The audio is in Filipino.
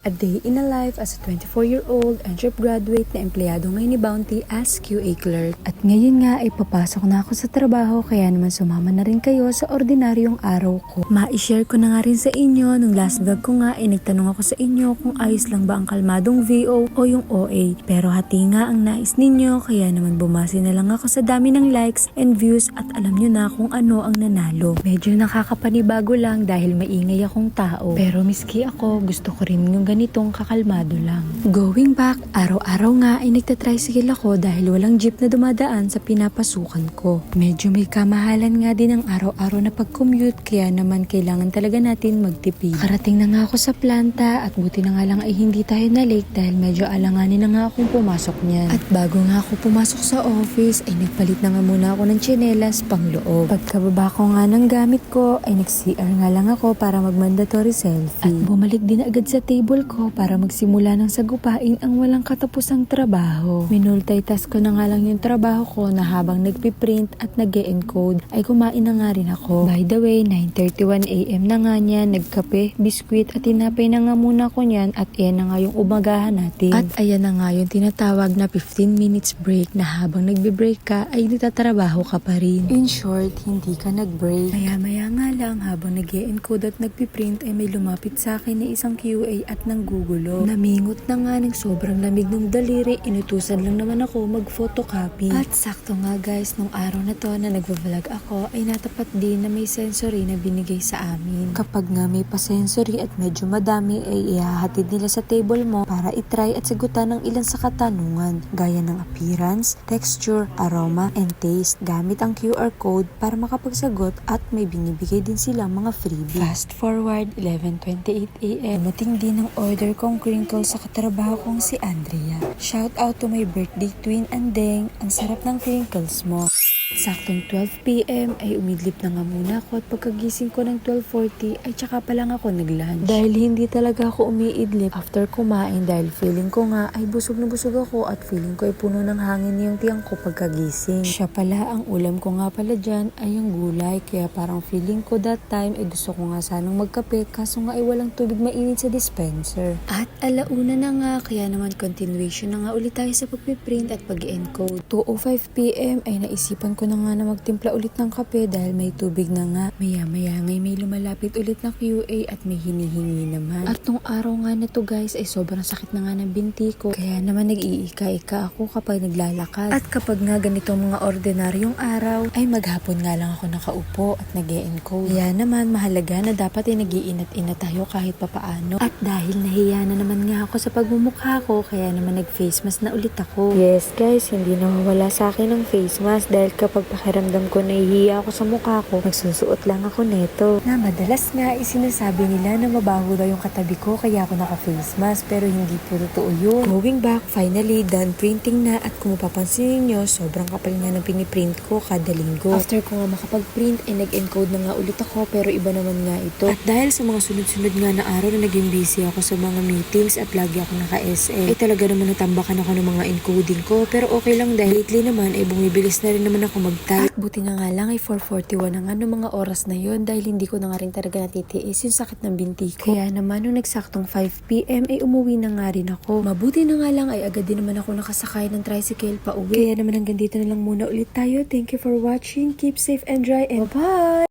A day in a life as a 24-year-old entrep graduate na empleyado ngayon ni Bounty as QA clerk. At ngayon nga ay papasok na ako sa trabaho kaya naman sumama na rin kayo sa ordinaryong araw ko. Ma-share ko na nga rin sa inyo, nung last vlog ko nga ay nagtanong ako sa inyo kung ayos lang ba ang kalmadong VO o yung OA. Pero hati nga ang nais ninyo kaya naman bumase na lang ako sa dami ng likes and views at alam nyo na kung ano ang nanalo. Medyo nakakapanibago lang dahil maingay akong tao. Pero miski ako, gusto ko rin yung ganitong kakalmado lang. Going back, araw-araw nga ay nagtatricycle ako dahil walang jeep na dumadaan sa pinapasukan ko. Medyo may kamahalan nga din ang araw-araw na pag-commute kaya naman kailangan talaga natin magtipid. Karating na nga ako sa planta at buti na nga lang ay hindi tayo na late dahil medyo alanganin na nga akong pumasok niyan. At bago nga ako pumasok sa office ay nagpalit na nga muna ako ng tsinelas pang loob. Pagkababa ko nga ng gamit ko ay nag-CR nga lang ako para mag-mandatory selfie. At bumalik din agad sa table ko para magsimula ng sagupain ang walang katapusang trabaho. Minultitask ko na nga lang yung trabaho ko na habang nagpiprint at nag-e-encode ay kumain na nga rin ako. By the way, 9:31 AM na nga niyan, nagkape, biskwit at tinapay na nga muna ko niyan at ayan na nga yung umagahan natin. At ayan na nga yung tinatawag na 15 minutes break na habang nagbe-break ka ay nagtatrabaho ka pa rin. In short, hindi ka nag-break. Maya-maya nga lang habang nag-e-encode at nagpiprint ay may lumapit sa akin na isang QA at nang gugulo. Namingot na nga ng sobrang lamig ng daliri, inutusan lang naman ako mag-photocopy. At sakto nga guys, nung araw na to na nagva-vlog ako ay natapat din na may sensory na binigay sa amin. Kapag nga may pa-sensory at medyo madami ay ihahatid nila sa table mo para itry at sagutan ng ilan sa katanungan gaya ng appearance, texture, aroma, and taste gamit ang QR code para makapagsagot at may binibigay din silang mga freebie. Fast forward, 11:28 AM, dumating din ang order kong crinkle sa katrabaho kong si Andrea. Shout out to my birthday twin Andeng, ang sarap ng crinkles mo. Saktong 12 PM ay umidlip na nga muna ako at pagkagising ko ng 12:40 ay tsaka pa lang ako nag-lunch. Dahil hindi talaga ako umiidlip after kumain dahil feeling ko nga ay busog na busog ako at feeling ko ay puno ng hangin yung tiyang ko pagkagising. Siya pala, ang ulam ko nga pala dyan ay ang gulay kaya parang feeling ko that time ay gusto ko nga sanang magkape kaso nga ay walang tubig mainit sa dispenser. At alauna na nga kaya naman continuation na nga ulit tayo sa pagpiprint at pag-encode. 2:05 PM ay naisipan ko na nga na magtimpla ulit ng kape dahil may tubig na nga. Maya-maya ngay may lumalapit ulit na QA at may hinihingi naman. At nung araw nga na to guys ay sobrang sakit na nga ng binti ko kaya naman nag-iika-ika ako kapag naglalakad. At kapag nga ganitong mga ordinaryong araw ay maghapon nga lang ako nakaupo at nag-e-encode. Kaya naman mahalaga na dapat ay nag-iinat-inat tayo kahit papaano. At dahil nahiya na naman nga ako sa pagmumukha ko kaya naman nag-face mask na ulit ako. Yes guys, hindi nawawala sa akin ng face mask dahil kapag pakiramdam ko nahihiya ako sa mukha ko, nagsusuot lang ako neto. Na madalas nga sinasabi nila na mabaho daw yung katabi ko kaya ako naka-face mask pero hindi po totoo yun. Going back, finally done printing na at kung mapapansin niyo, sobrang kapal nga ng piniprint ko kada linggo. After ko nga makapag-print ay nag-encode na nga ulit ako pero iba naman nga ito. At dahil sa mga sunod-sunod nga na araw na naging busy ako sa mga meetings at lagi ako naka-SM, ay talaga naman natambakan ako ng mga encoding ko pero okay lang dahil lately naman ay bumibilis na rin naman ako mag-type. At buti na nga lang ay 4:41 na nga noong mga oras na yon dahil hindi ko na nga rin talaga natitiis yung sakit ng binti ko. Kaya naman nung nagsaktong 5 PM ay umuwi na nga rin ako. Mabuti na nga lang ay agad din naman ako nakasakay ng tricycle pa uwi. Kaya naman hanggang dito na lang muna ulit tayo. Thank you for watching. Keep safe and dry and bye!